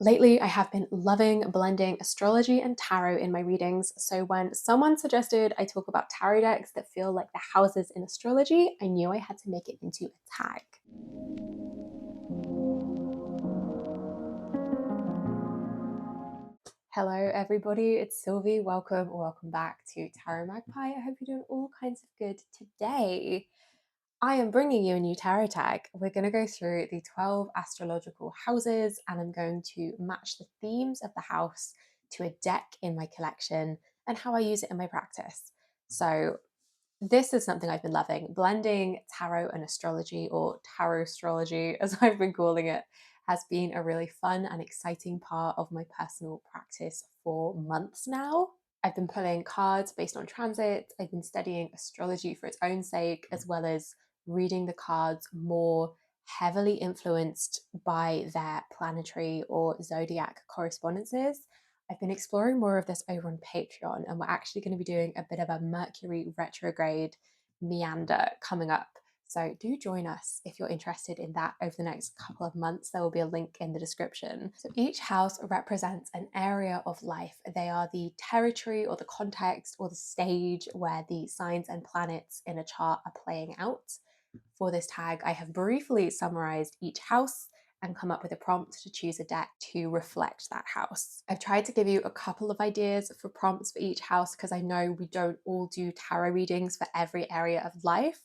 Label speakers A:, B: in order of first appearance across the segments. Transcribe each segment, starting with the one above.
A: Lately, I have been loving blending astrology and tarot in my readings. So, when someone suggested I talk about tarot decks that feel like the houses in astrology, I knew I had to make it into a tag. Hello, everybody. It's Sylvie. Welcome or welcome back to Tarot Magpie. I hope you're doing all kinds of good today. I am bringing you a new tarot tag. We're going to go through the 12 astrological houses and I'm going to match the themes of the house to a deck in my collection and how I use it in my practice. So, this is something I've been loving. Blending tarot and astrology, or tarotstrology as I've been calling it, has been a really fun and exciting part of my personal practice for months now. I've been pulling cards based on transit. I've been studying astrology for its own sake, as well as reading the cards more heavily influenced by their planetary or zodiac correspondences. I've been exploring more of this over on Patreon, and we're actually going to be doing a bit of a Mercury retrograde meander coming up. So do join us if you're interested in that over the next couple of months. There will be a link in the description. So each house represents an area of life. They are the territory or the context or the stage where the signs and planets in a chart are playing out. For this tag, I have briefly summarized each house and come up with a prompt to choose a deck to reflect that house. I've tried to give you a couple of ideas for prompts for each house because I know we don't all do tarot readings for every area of life.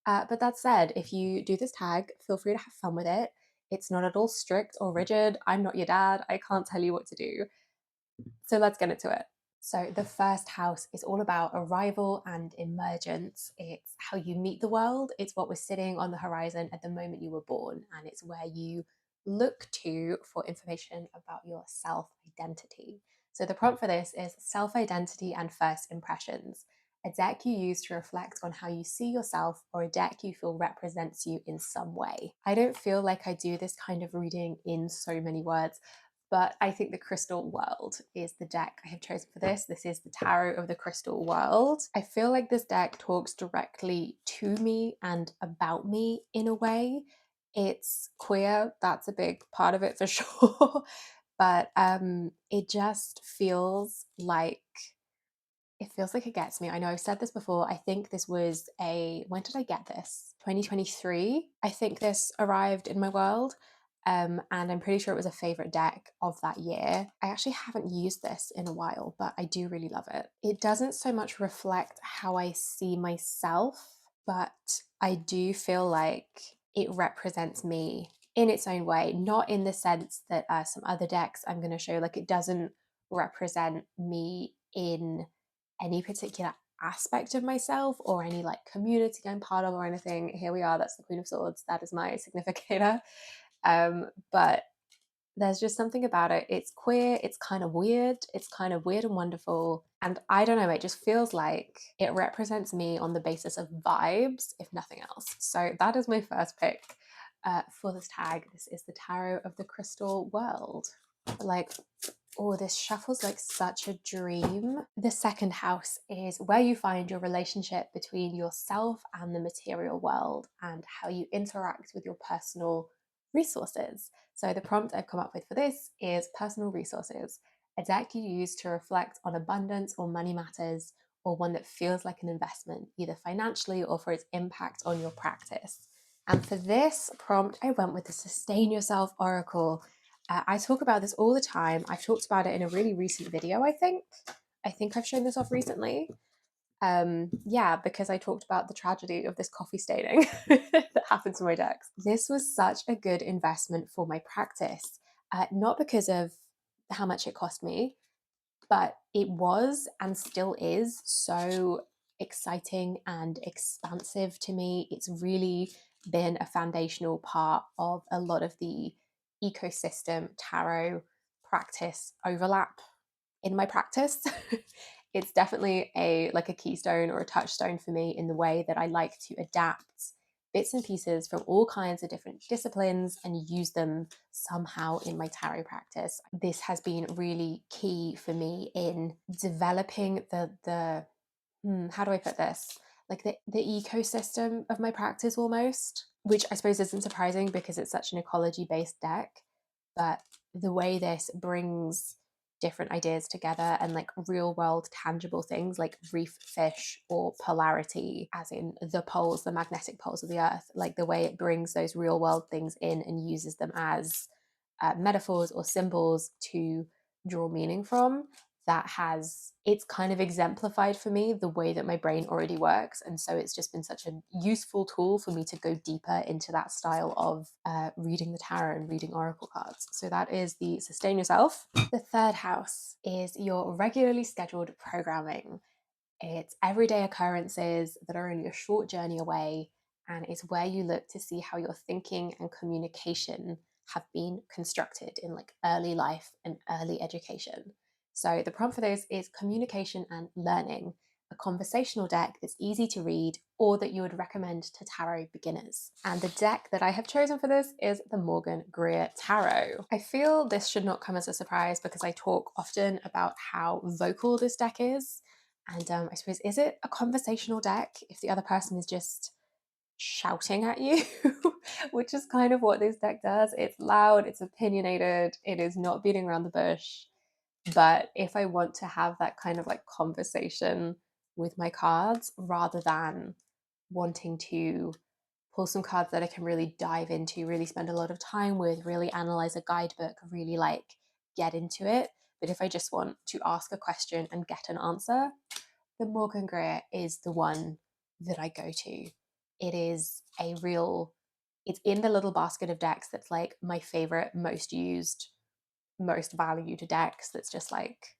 A: But that said, if you do this tag, feel free to have fun with it. It's not at all strict or rigid. I'm not your dad. I can't tell you what to do. So let's get into it. So, the first house is all about arrival and emergence. It's how you meet the world, it's what was sitting on the horizon at the moment you were born, and it's where you look to for information about your self identity. So, the prompt for this is self identity and first impressions. A deck you use to reflect on how you see yourself, or a deck you feel represents you in some way. I don't feel like I do this kind of reading in so many words, but I think the Crystal World is the deck I have chosen for this. This is the Tarot of the Crystal World. I feel like this deck talks directly to me and about me in a way. It's queer, that's a big part of it for sure. But it just feels like it gets me. I know I've said this before. I think this was when did I get this? 2023. I think this arrived in my world. And I'm pretty sure it was a favorite deck of that year. I actually haven't used this in a while, but I do really love it. It doesn't so much reflect how I see myself, but I do feel like it represents me in its own way, not in the sense that some other decks I'm going to show, like it doesn't represent me in any particular aspect of myself or any like community I'm part of or anything. Here we are, that's the Queen of Swords, that is my significator. But there's just something about it. It's queer, it's kind of weird, and wonderful. And I don't know, it just feels like it represents me on the basis of vibes, if nothing else. So that is my first pick for this tag. This is the Tarot of the Crystal World. Like, oh, this shuffles like such a dream. The second house is where you find your relationship between yourself and the material world and how you interact with your personal resources. So the prompt I've come up with for this is personal resources, a deck you use to reflect on abundance or money matters, or one that feels like an investment, either financially or for its impact on your practice. And for this prompt, I went with the Sustain Yourself Oracle. I talk about this all the time. I've talked about it in a really recent video, I think. I think I've shown this off recently. Yeah, because I talked about the tragedy of this coffee staining that happened to my decks. This was such a good investment for my practice, not because of how much it cost me, but it was and still is so exciting and expansive to me. It's really been a foundational part of a lot of the ecosystem tarot practice overlap in my practice. It's definitely a keystone or a touchstone for me in the way that I like to adapt bits and pieces from all kinds of different disciplines and use them somehow in my tarot practice. This has been really key for me in developing the how do I put this? Like the ecosystem of my practice almost, which I suppose isn't surprising because it's such an ecology based deck. But the way this brings different ideas together and like real world tangible things like reef fish or polarity, as in the poles, the magnetic poles of the earth, like the way it brings those real world things in and uses them as metaphors or symbols to draw meaning from, that has, it's kind of exemplified for me the way that my brain already works. And so it's just been such a useful tool for me to go deeper into that style of reading the tarot and reading oracle cards. So that is the sustain yourself. The third house is your regularly scheduled programming. It's everyday occurrences that are only a short journey away, and it's where you look to see how your thinking and communication have been constructed in like early life and early education. So the prompt for this is communication and learning, a conversational deck that's easy to read or that you would recommend to tarot beginners. And the deck that I have chosen for this is the Morgan Greer Tarot. I feel this should not come as a surprise because I talk often about how vocal this deck is. And I suppose, is it a conversational deck if the other person is just shouting at you? Which is kind of what this deck does. It's loud, it's opinionated, it is not beating around the bush. But if I want to have that kind of like conversation with my cards, rather than wanting to pull some cards that I can really dive into, really spend a lot of time with, really analyze a guidebook, really like get into it. But if I just want to ask a question and get an answer, the Morgan Greer is the one that I go to. It is a real, it's in the little basket of decks that's like my favorite, most used, most valued decks that's just like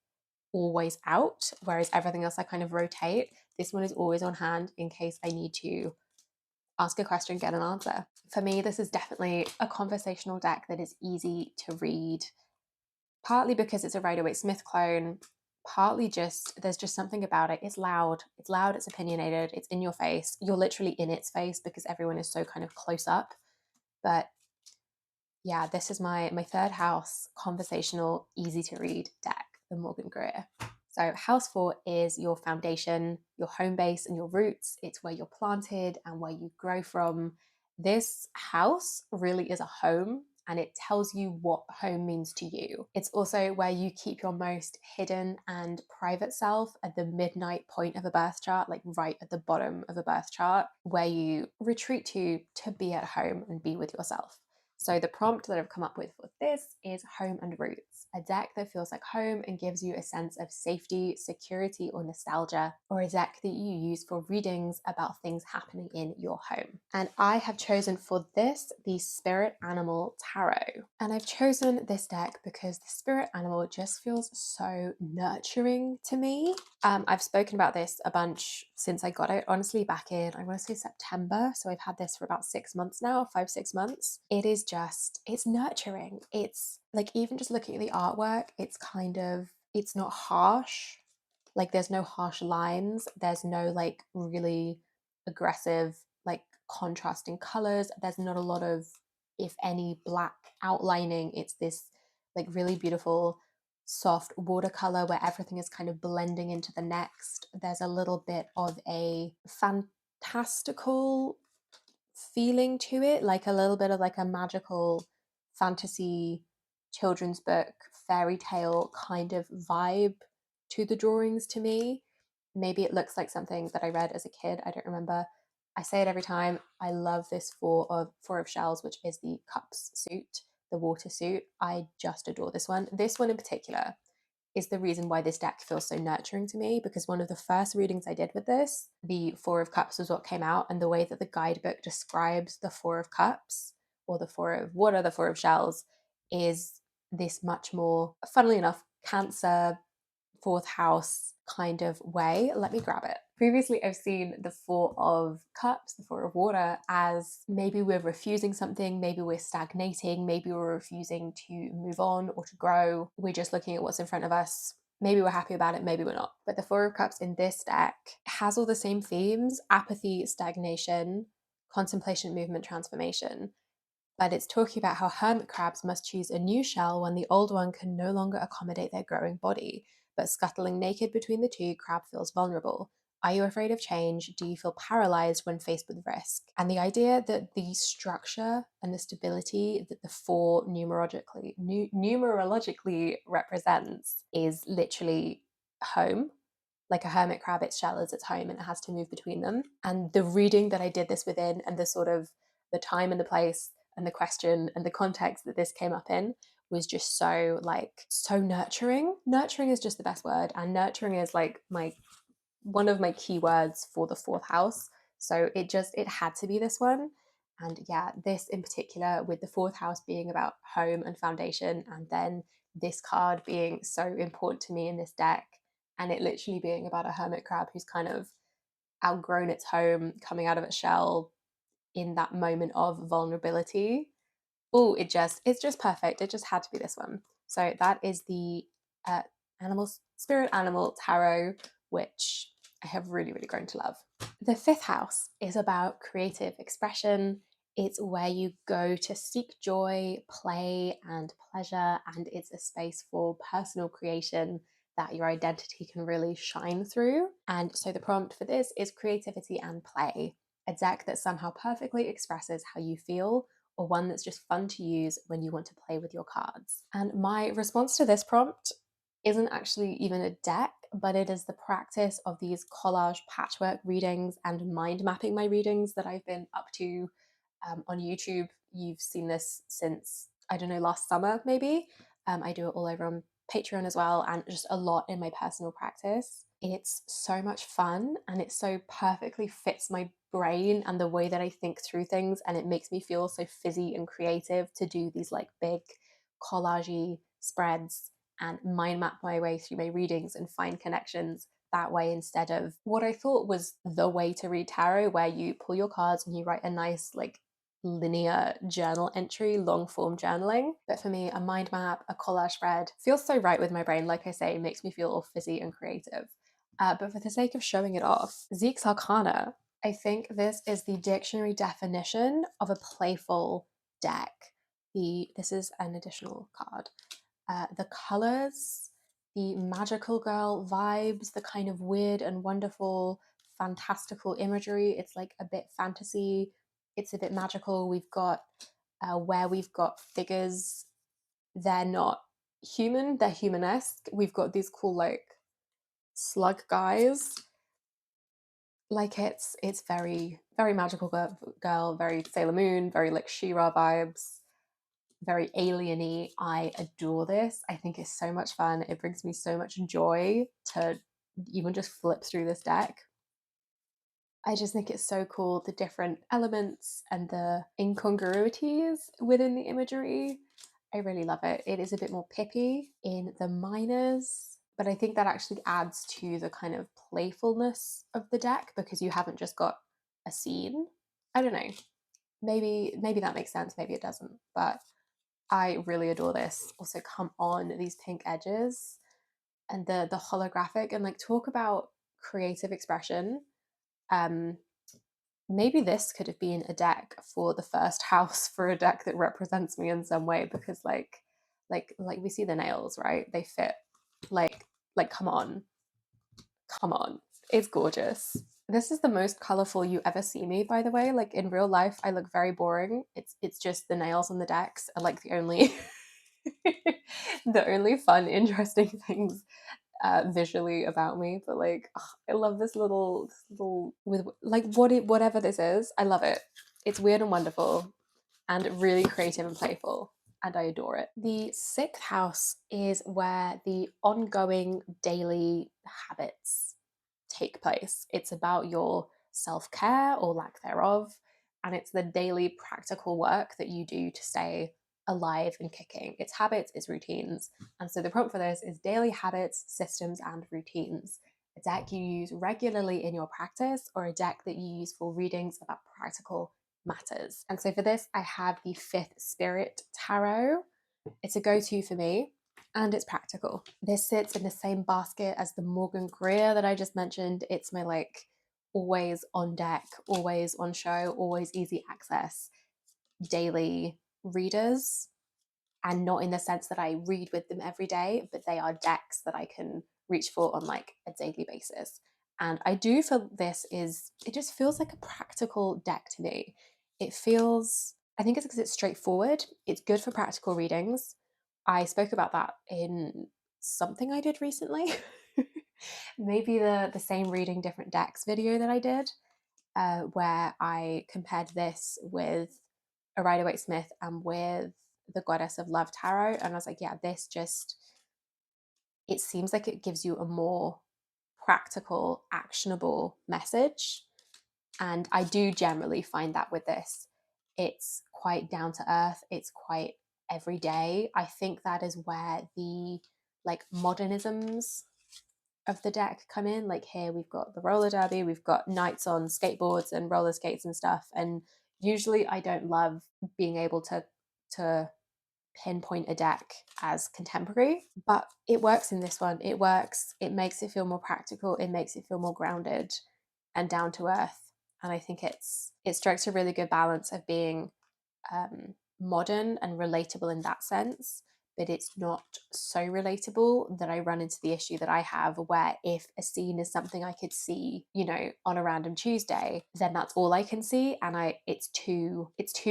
A: always out, whereas everything else I kind of rotate. This one is always on hand in case I need to ask a question, get an answer. For me, this is definitely a conversational deck that is easy to read, partly because it's a Rider-Waite-Smith clone, partly just there's just something about it. It's loud, it's opinionated, it's in your face. You're literally in its face because everyone is so kind of close up. But yeah, this is my third house conversational, easy to read deck, the Morgan Greer. So house 4 is your foundation, your home base and your roots. It's where you're planted and where you grow from. This house really is a home, and it tells you what home means to you. It's also where you keep your most hidden and private self at the midnight point of a birth chart, like right at the bottom of a birth chart, where you retreat to be at home and be with yourself. So the prompt that I've come up with for this is Home and Roots, a deck that feels like home and gives you a sense of safety, security, or nostalgia, or a deck that you use for readings about things happening in your home. And I have chosen for this the Spirit Animal Tarot. And I've chosen this deck because the Spirit Animal just feels so nurturing to me. I've spoken about this a bunch since I got it, honestly, back in, I want to say September. So I've had this for about 6 months now, 5-6 months. It is just, it's nurturing. It's like, even just looking at the artwork, it's kind of, it's not harsh. Like, there's no harsh lines. There's no like really aggressive, like contrasting colors. There's not a lot of, if any, black outlining. It's this like really beautiful soft watercolor where everything is kind of blending into the next. There's a little bit of a fantastical feeling to it, like a little bit of like a magical fantasy children's book, fairy tale kind of vibe to the drawings to me. Maybe it looks like something that I read as a kid. I don't remember. I say it every time. I love this four of shells, which is the cups suit, the water suit. I just adore this one. This one in particular is the reason why this deck feels so nurturing to me, because one of the first readings I did with this, the Four of Cups was what came out, and the way that the guidebook describes the Four of Cups, or the Four of, what are the Four of Shells, is this much more, funnily enough, Cancer, fourth house kind of way. Let me grab it. Previously, I've seen the Four of Cups, the Four of Water, as maybe we're refusing something, maybe we're stagnating, maybe we're refusing to move on or to grow. We're just looking at what's in front of us. Maybe we're happy about it, maybe we're not. But the Four of Cups in this deck has all the same themes: apathy, stagnation, contemplation, movement, transformation. But it's talking about how hermit crabs must choose a new shell when the old one can no longer accommodate their growing body. But scuttling naked between the two, crab feels vulnerable. Are you afraid of change? Do you feel paralyzed when faced with risk? And the idea that the structure and the stability that the four numerologically represents is literally home. Like a hermit crab, its shell is its home and it has to move between them. And the reading that I did this within, and the sort of the time and the place and the question and the context that this came up in, was just so like so nurturing. Nurturing is just the best word, and nurturing is like my one of my key words for the fourth house. So it had to be this one. And yeah, this in particular, with the fourth house being about home and foundation, and then this card being so important to me in this deck, and it literally being about a hermit crab who's kind of outgrown its home, coming out of its shell in that moment of vulnerability. Oh, it's just perfect. It just had to be this one. So that is the uh, animal spirit animal tarot, which I have really, really grown to love. The fifth house is about creative expression. It's where you go to seek joy, play, and pleasure, and it's a space for personal creation that your identity can really shine through. And so the prompt for this is creativity and play, a deck that somehow perfectly expresses how you feel, or one that's just fun to use when you want to play with your cards. And my response to this prompt isn't actually even a deck, but it is the practice of these collage patchwork readings and mind mapping my readings that I've been up to on YouTube. You've seen this since, I don't know, last summer maybe. I do it all over on Patreon as well, and just a lot in my personal practice. It's so much fun and it so perfectly fits my brain and the way that I think through things. And it makes me feel so fizzy and creative to do these like big collagey spreads and mind map my way through my readings and find connections that way, instead of what I thought was the way to read tarot, where you pull your cards and you write a nice, like, linear journal entry, long form journaling. But for me, a mind map, a collage spread feels so right with my brain. Like I say, it makes me feel all fizzy and creative. But for the sake of showing it off, Zeke's Arcana, I think this is the dictionary definition of a playful deck. This is an additional card. The colors, the magical girl vibes, the kind of weird and wonderful, fantastical imagery. It's like a bit fantasy, it's a bit magical. We've got where we've got figures, they're not human, they're humanesque. We've got these cool, like, slug guys. Like it's very, very magical girl, very Sailor Moon, very like She-Ra vibes, very alieny. I adore this. I think it's so much fun. It brings me so much joy to even just flip through this deck. I just think it's so cool, the different elements and the incongruities within the imagery. I really love it. It is a bit more pippy in the minors, but I think that actually adds to the kind of playfulness of the deck because you haven't just got a scene. I don't know. Maybe that makes sense, maybe it doesn't. But I really adore this. Also, come on, these pink edges and the holographic, and like, talk about creative expression. Um, Maybe this could have been a deck for the first house, for a deck that represents me in some way, because like we see the nails, right? They fit. Like come on, it's gorgeous. This is the most colorful you ever see me, by the way. Like, in real life, I look very boring. It's just the nails on the decks are like the only the only fun, interesting things visually about me. But like, ugh, I love this little with like whatever this is. I love it. It's weird and wonderful, and really creative and playful, and I adore it. The sixth house is where the ongoing daily habits take place. It's about your self care or lack thereof, and it's the daily practical work that you do to stay alive and kicking. It's habits, it's routines. And so the prompt for this is daily habits, systems, and routines. A deck you use regularly in your practice, or a deck that you use for readings about practical matters. And so for this, I have the Fifth Spirit Tarot. It's a go to for me, and it's practical. This sits in the same basket as the Morgan Greer that I just mentioned. It's my like always on deck, always on show, always easy access daily readers, and not in the sense that I read with them every day, but they are decks that I can reach for on like a daily basis. And I do feel it just feels like a practical deck to me. It feels, I think it's because it's straightforward. It's good for practical readings. I spoke about that in something I did recently. Maybe the same reading different decks video that I did, where I compared this with a Rider-Waite-Smith and with the Goddess of Love tarot. And I was like, yeah, this just, it seems like it gives you a more practical, actionable message. And I do generally find that with this, it's quite down to earth, it's quite everyday. I think that is where the like modernisms of the deck come in. Like here we've got the roller derby, we've got knights on skateboards and roller skates and stuff. And usually I don't love being able to pinpoint a deck as contemporary, but it works in this one. It works. It makes it feel more practical. It makes it feel more grounded and down to earth. And I think it strikes a really good balance of being modern and relatable in that sense, but it's not so relatable that I run into the issue that I have where if a scene is something I could see, you know, on a random Tuesday, then that's all I can see, and it's too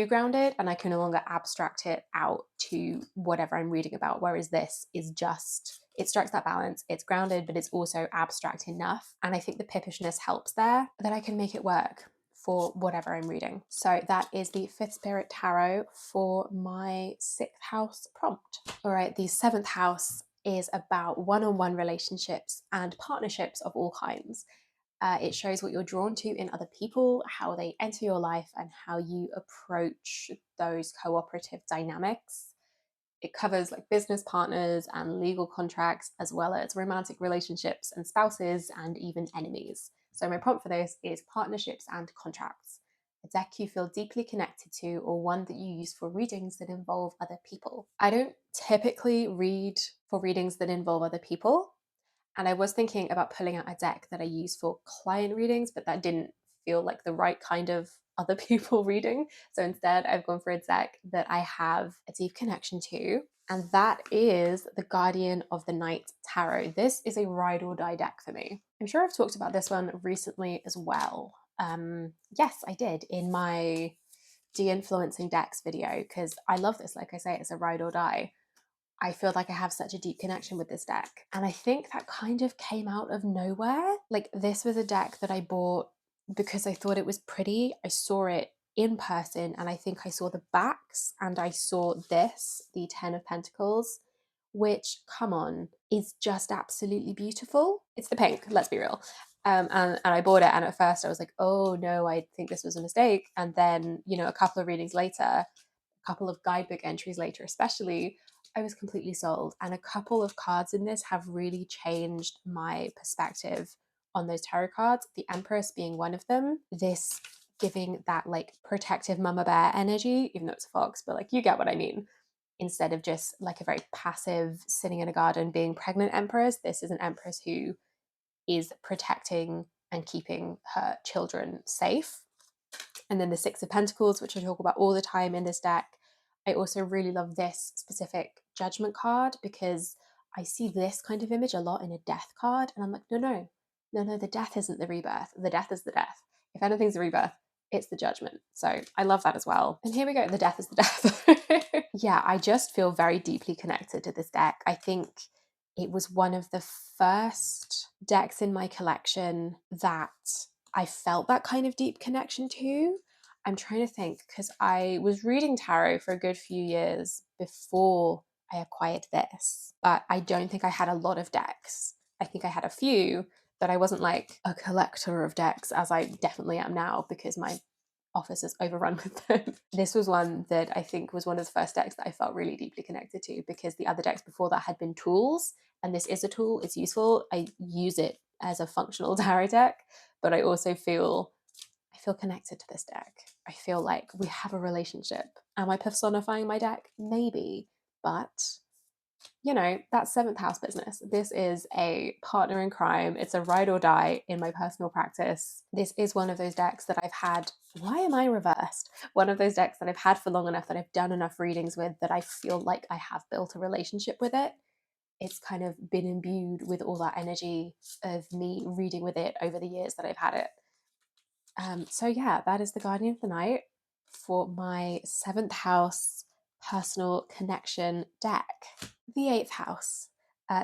A: grounded, and I can no longer abstract it out to whatever I'm reading about. Whereas this is just, it strikes that balance. It's grounded, but it's also abstract enough. And I think the pippishness helps there, that I can make it work for whatever I'm reading. So that is the Fifth Spirit Tarot for my 6th house prompt. All right, the 7th house is about one-on-one relationships and partnerships of all kinds. It shows what you're drawn to in other people, how they enter your life, and how you approach those cooperative dynamics. It covers like business partners and legal contracts, as well as romantic relationships and spouses and even enemies. So my prompt for this is partnerships and contracts. A deck you feel deeply connected to, or one that you use for readings that involve other people. I don't typically read for readings that involve other people. And I was thinking about pulling out a deck that I use for client readings, but that didn't feel like the right kind of other people reading. So instead, I've gone for a deck that I have a deep connection to, and that is the Guardian of the Night Tarot. This is a ride or die deck for me. I'm sure I've talked about this one recently as well. Yes, I did in my de-influencing decks video, because I love this. Like I say, it's a ride or die. I feel like I have such a deep connection with this deck. And I think that kind of came out of nowhere. Like, this was a deck that I bought because I thought it was pretty. I saw it in person, and I think I saw the backs, and I saw this, the Ten of Pentacles, which, come on, is just absolutely beautiful. It's the pink, let's be real. And I bought it, and at first I was like, oh no, I think this was a mistake. And then, you know, a couple of readings later, a couple of guidebook entries later, especially, I was completely sold. And a couple of cards in this have really changed my perspective on those tarot cards. The Empress being one of them. This giving that like protective mama bear energy, even though it's a fox, but like you get what I mean. Instead of just like a very passive sitting in a garden being pregnant Empress, this is an Empress who is protecting and keeping her children safe. And then the Six of Pentacles, which I talk about all the time in this deck. I also really love this specific Judgment card because I see this kind of image a lot in a death card. And I'm like, no, the death isn't the rebirth. The death is the death. If anything's a rebirth, it's the Judgment. So I love that as well. And here we go. The death is the death. Yeah, I just feel very deeply connected to this deck. I think it was one of the first decks in my collection that I felt that kind of deep connection to. I'm trying to think, because I was reading tarot for a good few years before I acquired this, but I don't think I had a lot of decks. I think I had a few, but I wasn't like a collector of decks as I definitely am now because my office is overrun with them. This was one that I think was one of the first decks that I felt really deeply connected to, because the other decks before that had been tools, and this is a tool. It's useful. I use it as a functional tarot deck, but I also feel connected to this deck. I feel like we have a relationship. Am I personifying my deck? Maybe, but you know, that's 7th house business. This is a partner in crime. It's a ride or die in my personal practice. This is one of those decks that I've had. Why am I reversed? One of those decks that I've had for long enough, that I've done enough readings with, that I feel like I have built a relationship with it. it's kind of been imbued with all that energy of me reading with it over the years that I've had it. So yeah, that is the Guardian of the Night for my seventh house personal connection deck. The eighth house.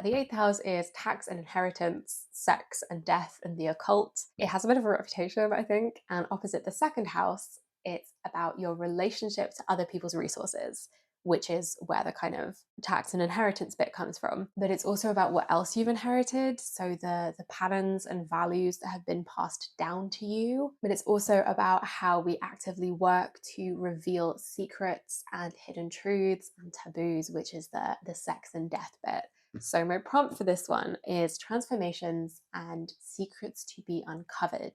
A: The eighth house is tax and inheritance, sex and death, and the occult. It has a bit of a reputation, I think. And opposite the second house, it's about your relationship to other people's resources, which is where the kind of tax and inheritance bit comes from. But it's also about what else you've inherited, so the patterns and values that have been passed down to you. But it's also about how we actively work to reveal secrets and hidden truths and taboos, which is the sex and death bit. So my prompt for this one is transformations and secrets to be uncovered.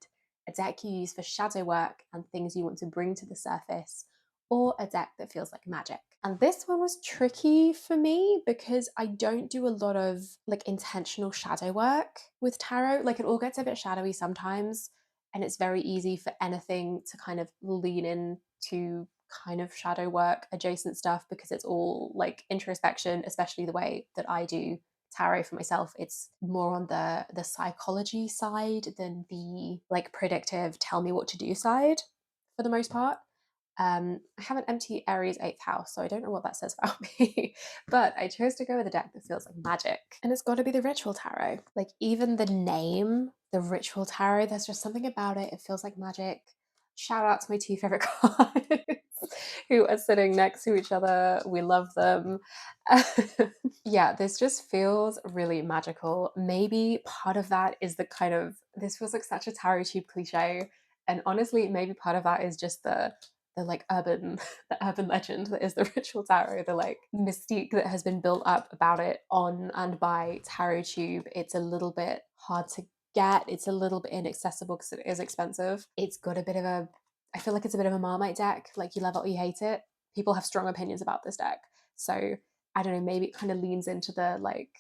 A: A deck you use for shadow work and things you want to bring to the surface, or a deck that feels like magic. And this one was tricky for me because I don't do a lot of like intentional shadow work with tarot. Like it all gets a bit shadowy sometimes, and it's very easy for anything to kind of lean in to kind of shadow work adjacent stuff because it's all like introspection, especially the way that I do tarot for myself. It's more on the psychology side than the like predictive tell me what to do side for the most part. I have an empty Aries eighth house, so I don't know what that says about me. But I chose to go with a deck that feels like magic. And it's got to be the Ritual Tarot. Like, even the name, the Ritual Tarot, there's just something about it. It feels like magic. Shout out to my two favorite cards who are sitting next to each other. We love them. Yeah, this just feels really magical. Maybe part of that is the kind of, this feels like such a tarot tube cliche. And honestly, maybe part of that is just the like urban the urban legend that is the Ritual Tarot, the like mystique that has been built up about it on and by tarot tube. It's a little bit hard to get, it's a little bit inaccessible because it is expensive. It's got a bit of a, I feel like it's a bit of a Marmite deck, like you love it or you hate it. People have strong opinions about this deck, so I don't know, maybe it kind of leans into the like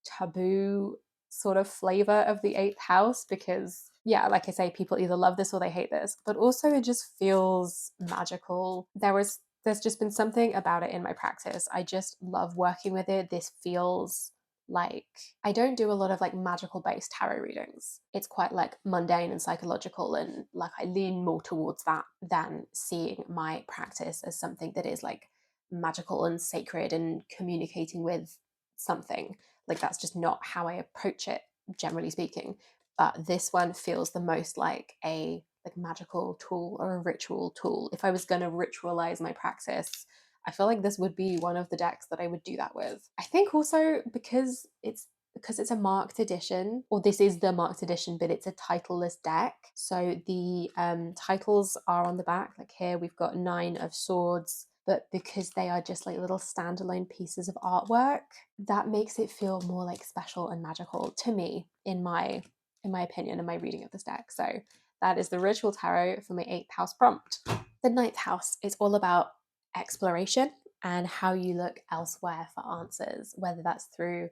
A: taboo sort of flavor of the eighth house because yeah, like I say, people either love this or they hate this, but also it just feels magical. There's just been something about it in my practice. I just love working with it. This feels like, I don't do a lot of like magical based tarot readings. It's quite like mundane and psychological, and like I lean more towards that than seeing my practice as something that is like magical and sacred and communicating with something. Like that's just not how I approach it, generally speaking. But this one feels the most like a like magical tool or a ritual tool. If I was going to ritualize my practice, I feel like this would be one of the decks that I would do that with. I think also because it's a marked edition, or this is the marked edition, but it's a titleless deck. So the titles are on the back. Like here we've got 9 of Swords, but because they are just like little standalone pieces of artwork, that makes it feel more like special and magical to me in my opinion, in my reading of this deck. So that is the Ritual Tarot for my 8th house prompt. The 9th house is all about exploration and how you look elsewhere for answers, whether that's through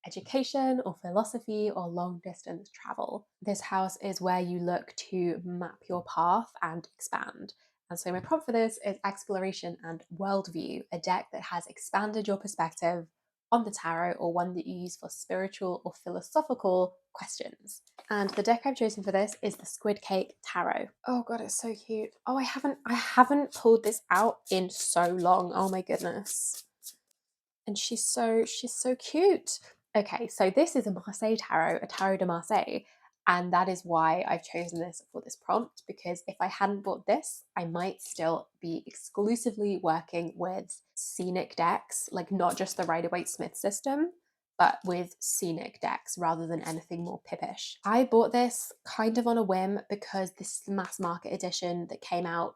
A: education or philosophy or long distance travel. This house is where you look to map your path and expand. And so my prompt for this is exploration and worldview, a deck that has expanded your perspective on the tarot, or one that you use for spiritual or philosophical questions. And the deck I've chosen for this is the Squid Cake Tarot. Oh god, it's so cute. Oh, I haven't pulled this out in so long. Oh my goodness. And she's so cute. Okay, so this is a Marseille tarot, a tarot de Marseille, and that is why I've chosen this for this prompt, because if I hadn't bought this, I might still be exclusively working with scenic decks, like not just the Rider-Waite-Smith system, but with scenic decks rather than anything more pippish. I bought this kind of on a whim because this is the mass market edition that came out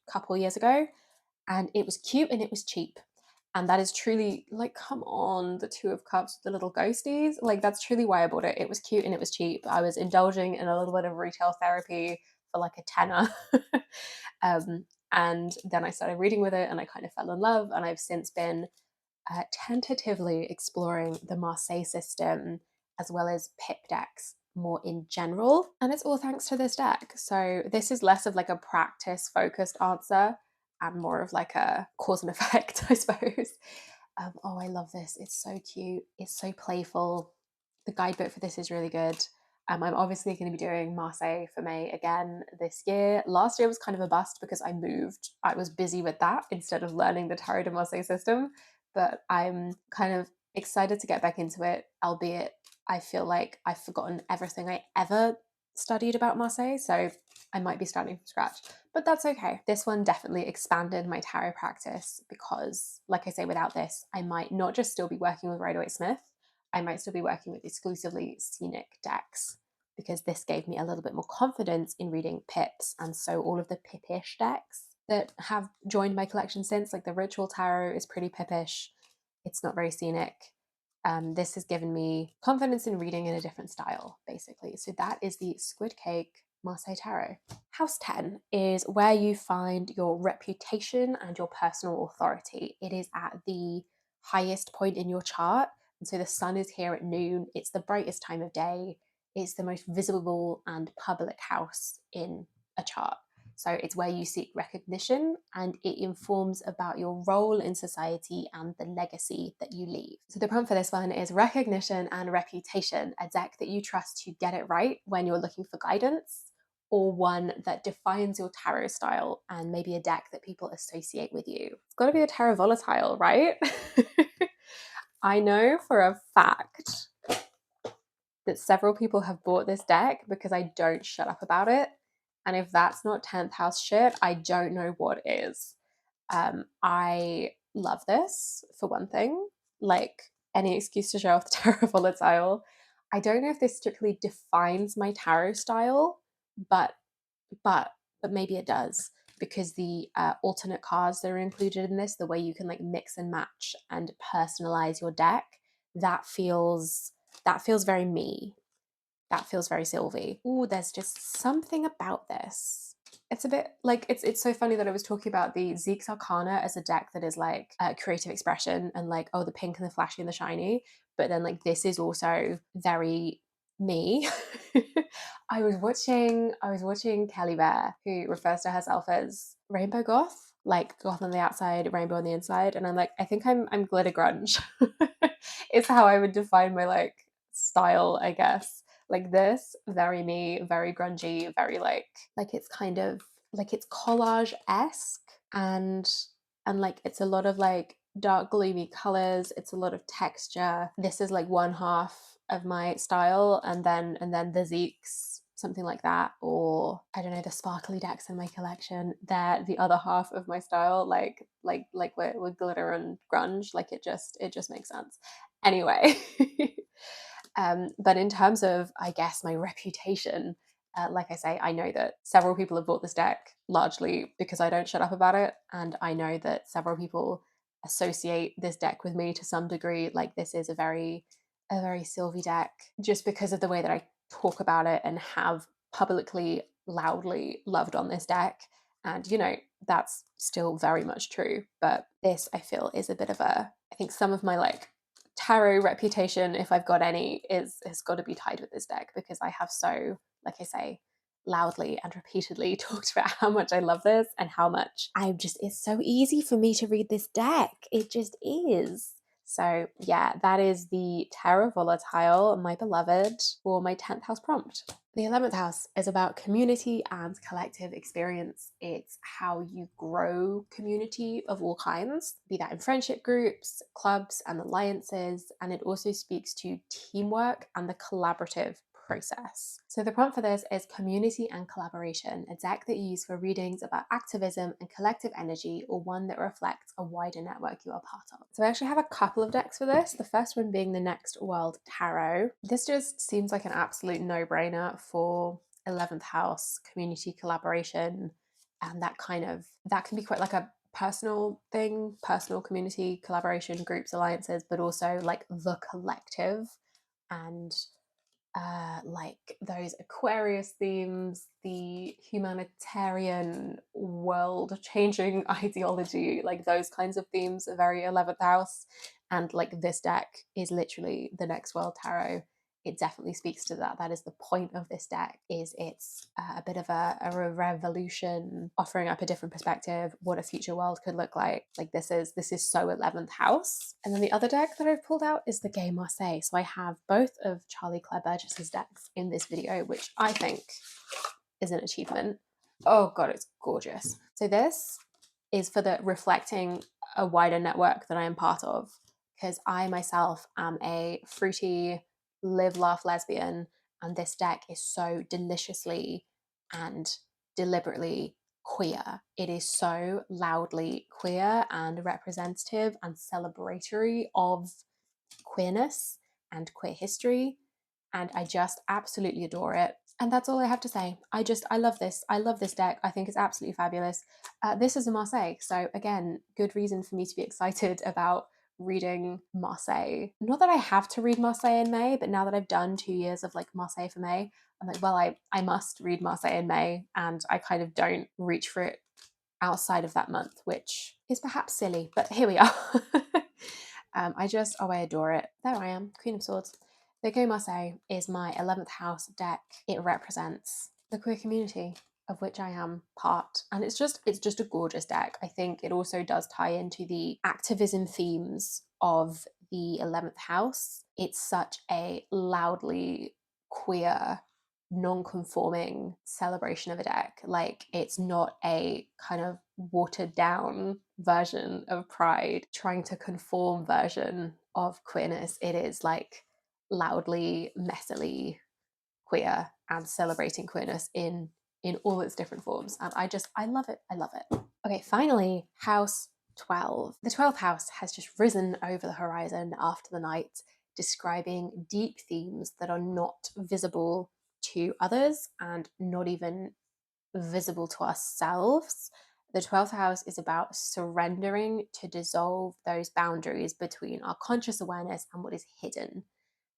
A: a couple years ago, and it was cute and it was cheap. And that is truly like, come on, the 2 of Cups, the little ghosties. Like, that's truly why I bought it. It was cute and it was cheap. I was indulging in a little bit of retail therapy for like a tenner. And then I started reading with it and I kind of fell in love. And I've since been tentatively exploring the Marseille system as well as pip decks more in general. And it's all thanks to this deck. So this is less of like a practice focused answer and more of like a cause and effect, I suppose. Oh, I love this. It's so cute. It's so playful. The guidebook for this is really good. I'm obviously going to be doing Marseille for May again this year. Last year was kind of a bust because I moved. I was busy with that instead of learning the Tarot de Marseille system. But I'm kind of excited to get back into it, albeit I feel like I've forgotten everything I ever studied about Marseille. So I might be starting from scratch, but that's okay. This one definitely expanded my tarot practice because, like I say, without this, I might not just still be working with Rider-Waite-Smith, I might still be working with exclusively scenic decks because this gave me a little bit more confidence in reading pips. And so all of the pippish decks that have joined my collection since, like the Ritual Tarot is pretty pippish, it's not very scenic. This has given me confidence in reading in a different style, basically. So that is the Squid Cake Marseille Tarot. House 10 is where you find your reputation and your personal authority. It is at the highest point in your chart. And so the sun is here at noon. It's the brightest time of day. It's the most visible and public house in a chart. So it's where you seek recognition and it informs about your role in society and the legacy that you leave. So the prompt for this one is recognition and reputation, a deck that you trust to get it right when you're looking for guidance, or one that defines your tarot style and maybe a deck that people associate with you. It's got to be the Tarot Volatile, right? I know for a fact that several people have bought this deck because I don't shut up about it. And if that's not 10th house shit, I don't know what is. I love this, for one thing. Like, any excuse to show off the Tarot Volatile. I don't know if this strictly defines my tarot style, but but maybe it does, because the alternate cards that are included in this, the way you can like mix and match and personalize your deck, that feels very me. That feels very Sylvie. Ooh, there's just something about this. It's a bit like it's so funny that I was talking about the Zeke's Arcana as a deck that is like creative expression and like, oh, the pink and the flashy and the shiny, but then like this is also very me. I was watching Kelly Bear, who refers to herself as rainbow goth, like goth on the outside, rainbow on the inside, and I'm like, I think I'm glitter grunge. It's how I would define my like style, I guess. Like this, very me, very grungy, very like it's kind of like it's collage-esque, and like it's a lot of like dark gloomy colors, it's a lot of texture. This is like one half of my style, and then the Zeeks, something like that, or I don't know, the sparkly decks in my collection, they're the other half of my style, like with glitter and grunge. Like it just makes sense. Anyway. But in terms of, I guess, my reputation, like I say, I know that several people have bought this deck largely because I don't shut up about it. And I know that several people associate this deck with me to some degree. Like this is a very Sylvie deck, just because of the way that I talk about it and have publicly, loudly loved on this deck. And, you know, that's still very much true. But this, I feel, is a bit of a, I think some of my like tarot reputation, if I've got any, has got to be tied with this deck, because I have so, like I say, loudly and repeatedly talked about how much I love this and how much it's so easy for me to read this deck. It just is. So yeah, that is the Tarot Volatile, my beloved, for my 10th house prompt. The 11th house is about community and collective experience. It's how you grow community of all kinds, be that in friendship groups, clubs, and alliances. And it also speaks to teamwork and the collaborative process. So the prompt for this is community and collaboration, a deck that you use for readings about activism and collective energy, or one that reflects a wider network you are part of. So I actually have a couple of decks for this, the first one being the Next World Tarot. This just seems like an absolute no-brainer for 11th house community collaboration, and that can be quite like a personal thing, personal community collaboration, groups, alliances, but also like the collective, and like those Aquarius themes, the humanitarian, world changing ideology, like those kinds of themes are very 11th house. And like this deck is literally the Next World Tarot. it definitely speaks to that. That is the point of this deck, is it's a bit of a revolution, offering up a different perspective, what a future world could look like. Like this is so 11th house. And then the other deck that I've pulled out is the Gay Marseille. So I have both of Charlie Claire Burgess's decks in this video, which I think is an achievement. Oh god, it's gorgeous. So this is for the reflecting a wider network that I am part of, because I myself am a fruity, live, laugh lesbian, and this deck is so deliciously and deliberately queer. It is so loudly queer and representative and celebratory of queerness and queer history, and I just absolutely adore it. And that's all I have to say. I love this. I love this deck. I think it's absolutely fabulous. This is a Marseille, so again, good reason for me to be excited about reading Marseille. Not that I have to read Marseille in May, but now that I've done 2 years of like Marseille for May, I'm like, well, I must read Marseille in May, and I kind of don't reach for it outside of that month, which is perhaps silly, but here we are. I adore it. There I am, Queen of Swords. The Go Marseille is my 11th house deck. It represents the queer community of which I am part. And it's just a gorgeous deck. I think it also does tie into the activism themes of the 11th house. It's such a loudly queer, non-conforming celebration of a deck. Like, it's not a kind of watered down version of pride, trying to conform version of queerness. It is like loudly, messily queer and celebrating queerness in all its different forms. And I love it. I love it. Okay, finally, house 12. The 12th house has just risen over the horizon after the night, describing deep themes that are not visible to others and not even visible to ourselves. The 12th house is about surrendering to dissolve those boundaries between our conscious awareness and what is hidden.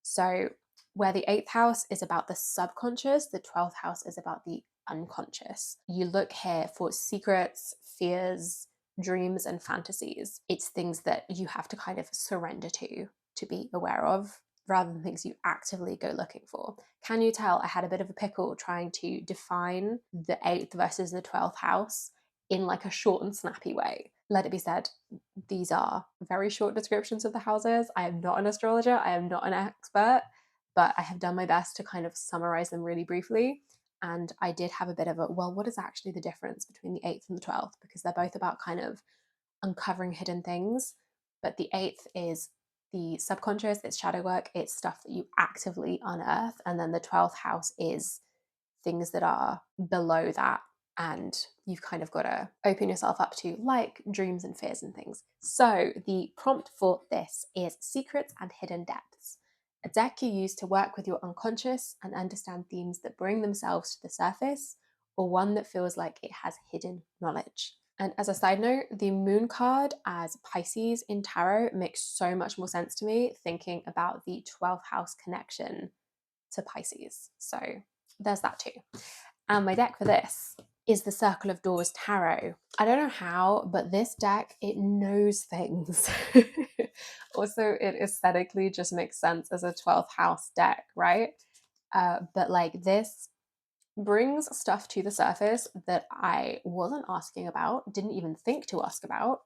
A: So, where the 8th house is about the subconscious, the 12th house is about the unconscious. You look here for secrets, fears, dreams, and fantasies. It's things that you have to kind of surrender to be aware of, rather than things you actively go looking for. Can you tell I had a bit of a pickle trying to define the 8th versus the 12th house in like a short and snappy way? Let it be said, these are very short descriptions of the houses. I am not an astrologer, I am not an expert, but I have done my best to kind of summarize them really briefly. And I did have a bit of a, well, what is actually the difference between the 8th and the 12th? Because they're both about kind of uncovering hidden things. But the 8th is the subconscious, it's shadow work, it's stuff that you actively unearth. And then the 12th house is things that are below that, and you've kind of got to open yourself up to, like dreams and fears and things. So the prompt for this is Secrets and Hidden Depths, a deck you use to work with your unconscious and understand themes that bring themselves to the surface, or one that feels like it has hidden knowledge. And as a side note, the moon card as Pisces in tarot makes so much more sense to me, thinking about the 12th house connection to Pisces. So there's that too. And my deck for this is the Circle of Doors Tarot. I don't know how, but this deck, it knows things. Also, it aesthetically just makes sense as a 12th house deck, right? But like, this brings stuff to the surface that I wasn't asking about, didn't even think to ask about.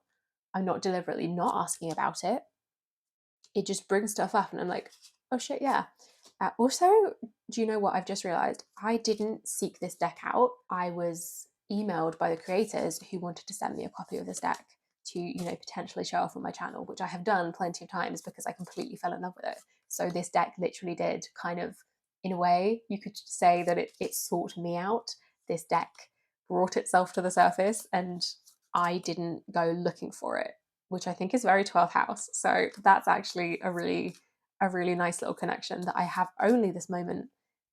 A: I'm not deliberately not asking about it. It just brings stuff up and I'm like, oh shit, yeah. Also, do you know what I've just realized? I didn't seek this deck out. I was emailed by the creators who wanted to send me a copy of this deck to, potentially show off on my channel, which I have done plenty of times because I completely fell in love with it. So this deck literally did kind of, in a way, you could say that it sought me out. This deck brought itself to the surface and I didn't go looking for it, which I think is very 12th house. So that's actually a really nice little connection that I have only this moment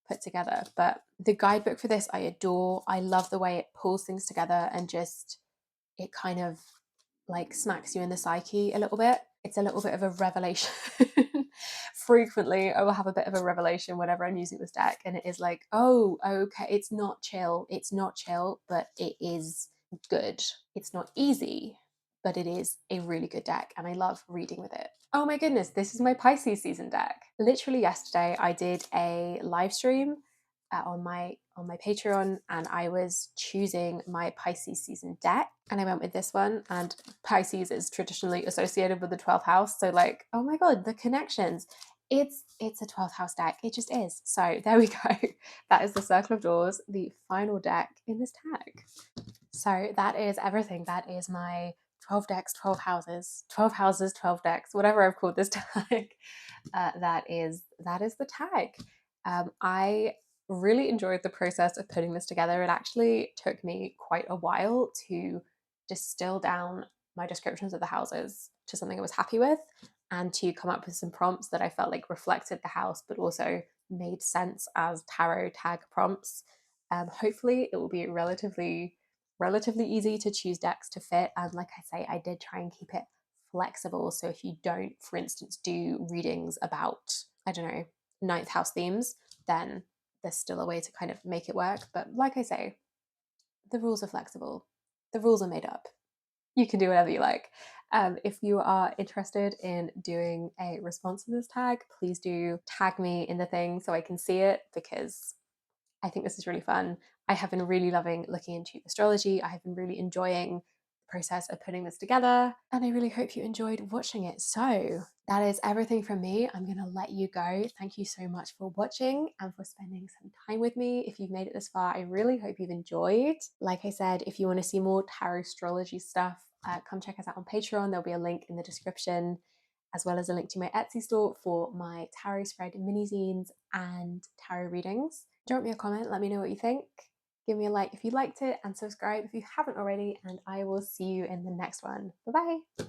A: put together. But the guidebook for this I adore. I love the way it pulls things together and just, it kind of like smacks you in the psyche a little bit. It's a little bit of a revelation. Frequently I will have a bit of a revelation whenever I'm using this deck, and it is like, oh, okay, it's not chill, but it is good. It's not easy, but it is a really good deck and I love reading with it. Oh my goodness, this is my Pisces season deck. Literally yesterday I did a live stream on my Patreon, and I was choosing my Pisces season deck, and I went with this one. And Pisces is traditionally associated with the 12th house, so like, oh my god, the connections. It's a 12th house deck. It just is. So there we go. That is the Circle of Doors, the final deck in this tag. So that is everything. That is my 12 decks, 12 houses, 12 houses, 12 decks, whatever I've called this tag. That is the tag. I really enjoyed the process of putting this together. It actually took me quite a while to distill down my descriptions of the houses to something I was happy with, and to come up with some prompts that I felt like reflected the house but also made sense as tarot tag prompts. Hopefully it will be relatively easy to choose decks to fit, and like I say, I did try and keep it flexible. So if you don't, for instance, do readings about, I don't know, ninth house themes, then there's still a way to kind of make it work. But like I say, the rules are flexible, the rules are made up. You can do whatever you like. If you are interested in doing a response to this tag, please do tag me in the thing so I can see it, because I think this is really fun. I have been really loving looking into astrology. I have been really enjoying the process of putting this together, and I really hope you enjoyed watching it. So that is everything from me. I'm going to let you go. Thank you so much for watching and for spending some time with me. If you've made it this far, I really hope you've enjoyed. Like I said, if you want to see more tarot astrology stuff, come check us out on Patreon. There'll be a link in the description, as well as a link to my Etsy store for my tarot spread mini zines and tarot readings. Drop me a comment, let me know what you think. Give me a like if you liked it, and subscribe if you haven't already, and I will see you in the next one. Bye bye.